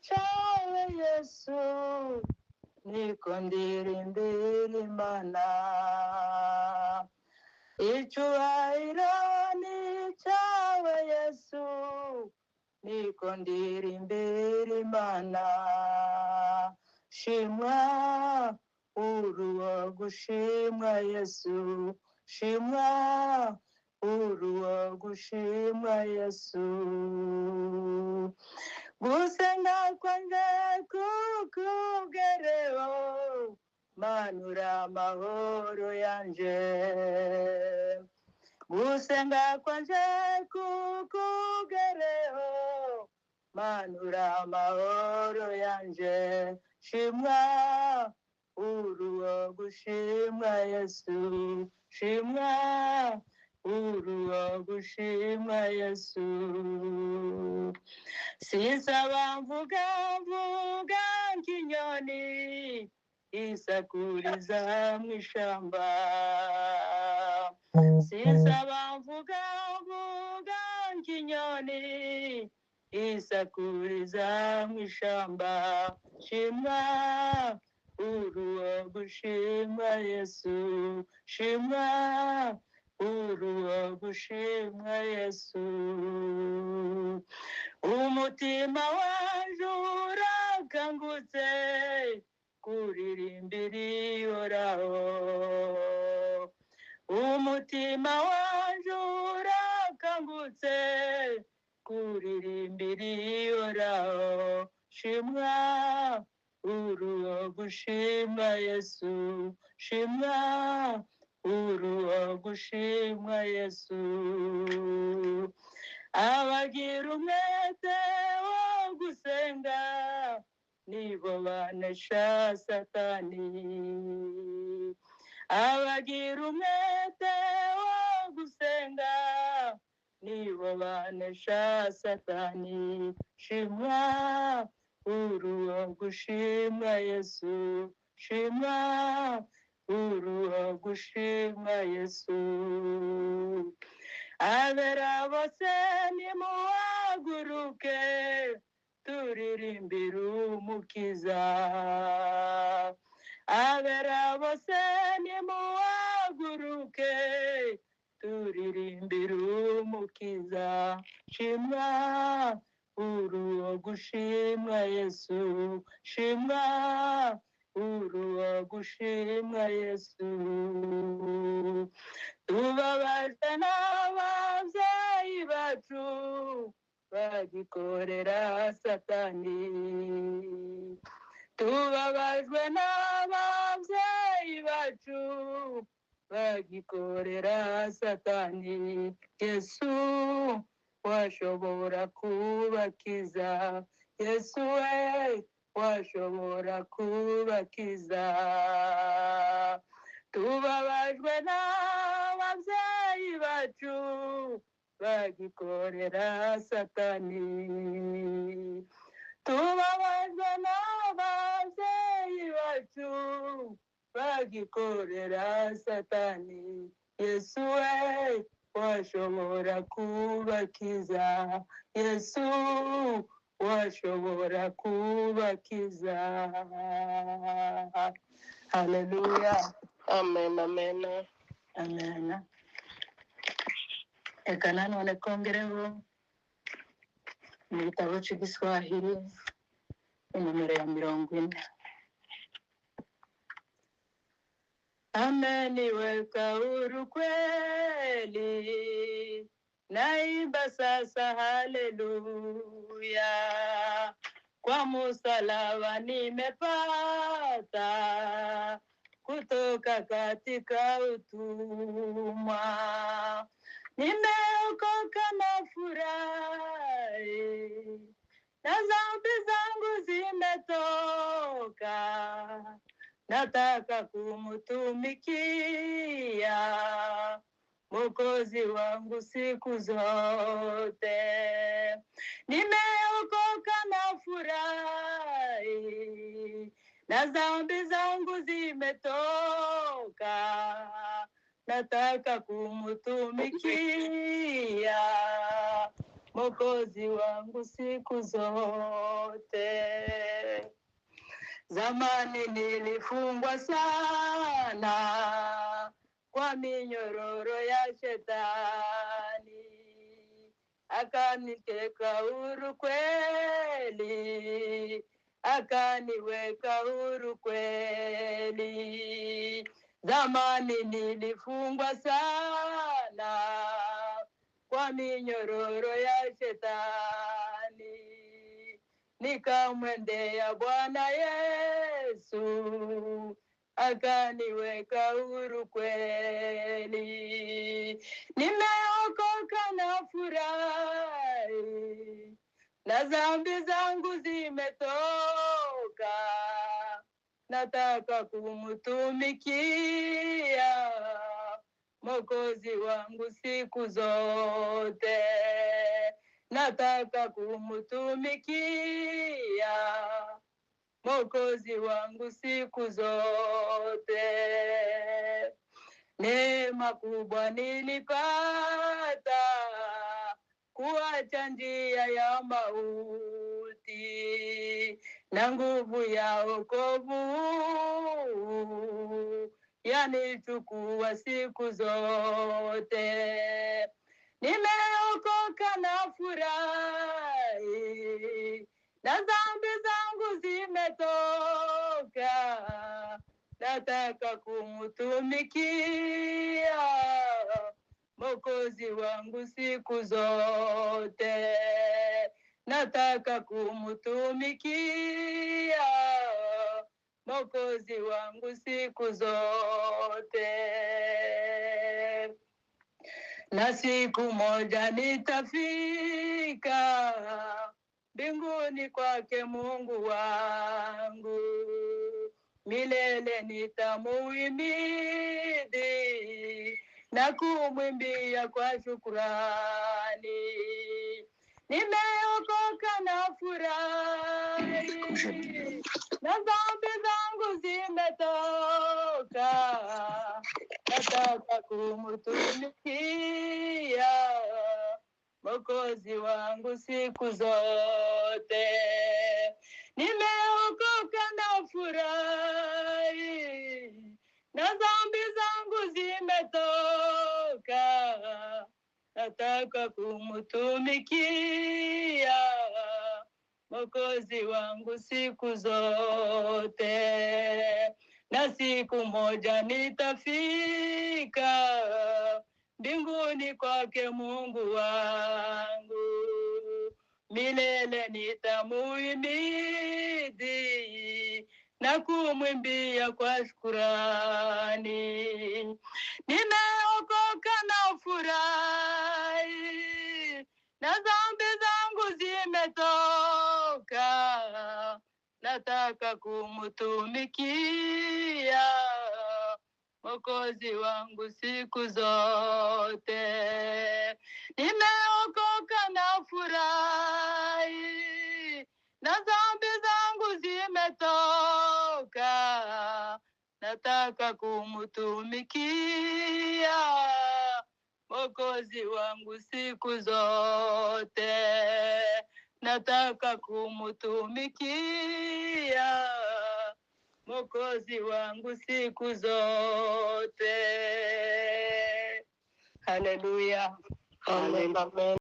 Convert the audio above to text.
Chawe Yesu niko ndirimbira Imana, icyubahiro ni cyawe Yesu niko ndirimbira Imana, shimwa uruwo gushimwa Yesu, shimwa uruwo gushimwa Yesu. Gusenga kwanjye kukugereho, manura amahoro yanje. Gusenga kwanjye kukugereho, manura amahoro yanje. Shimwa uruwo gushimwa Yesu, shimwa uruwo gushimwa Yesu. Sinsaba mvuga nk'inyoni isakuriza mu ishamba, sinsaba mvuga nk'inyoni isakuriza mu ishamba. Shimwa uruwo gushimwa Yesu, shimwa uruwo gushimwa Yesu. Umutima wanje urakangutse kuririmbira Uhoraho, umutima wanje urakangutse kuririmbira Uhoraho. Shimwa uruwo gushimwa Yesu, shimwa uruwo gushimwa Yesu. Abagira umwete wo gusenga nibo banesha Satani, abagira umwete wo gusenga nibo banesha Satani. Shimwa uruwo gushimwa Yesu, shimwa uruwo gushimwa Yesu. Abera bose nimuhaguruke turirimbire Umukiza, abera bose nimuhaguruke turirimbire Umukiza. Shimwa uruwo gushimwa Yesu, shimwa uruwo gushimwa Yesu. Tubabajwe n'ababyeyi bacu bagikorera Satani, tubabajwe n'ababyeyi bacu bagikorera Satani. Yesu washobora kubakiza, Yesu we washobora kubakiza. Tubabajwe n'ababyeyi bacu bagikorera Satani, tubabajwe n'ababyeyi bacu bagikorera Satani. Yesu we washobora kubakiza, Yesu washobora kubakiza. Haleluya. Amen, amen. Amen. Eka nanone kongereho mu gitabo cy'igiswahili nomero ya 40. Ameniweka huru kweli, naimba sasa haleluya. Kwa msalaba nimepata kutoka katika utumwa, nimeokoka na furahi, na dhambi zangu zimetoka. Nataka kumtumikia Mwokozi wangu siku zote. Nimeokoka na furahi, na dhambi zangu zimetoka. Nataka kumtumikia Mwokozi wangu siku zote. Zamani nilifungwa sana kwa minyororo ya shetani, akaniteka huru kweli, akaniweka huru kweli. Zamani nilifungwa sana kwa minyororo ya shetani, nikamwendea Bwana Yesu, akaniweka huru kweli. Nimeokoka na furahi, na dhambi zangu zimetoka, nataka kumtumikia Mwokozi wangu siku zote. Nataka kumtumikia Mwokozi wangu siku zote. Neema kubwa nilipata kuacha njia ya mauti, na nguvu ya wokovu yanichukua siku zote. Nimeokoka na furahi, na dhambi zangu zimetoka, nataka kumtumikia Mwokozi wangu siku zote. Nataka kumtumikia Mwokozi wangu siku zote. Na siku moja nitafika mbinguni kwake Mungu wangu, milele nitamuhimidi na kumwimbia kwa shukrani. Nimeokoka na furahi, na dhambi zangu zimetoka, nataka kumtumikia Mwokozi wangu siku zote. Nimeokoka na furahi, na dhambi zangu zimetoka, nataka kumtumikia Mwokozi wangu siku zote. Na siku moja nitafika mbinguni kwake Mungu wangu, milele nitamuhimidi na kumwimbia kwa shukrani. Nimeokoka na furahi, na dhambi zangu zimetoka, nataka kumtumikia Mwokozi wangu siku zote. Nimeokoka na furahi, na dhambi zangu zimetoka, nataka kumtumikia Mwokozi wangu siku zote. Nataka kumtumikia Mwokozi wangu siku zote. Haleluya. Amen. Amen.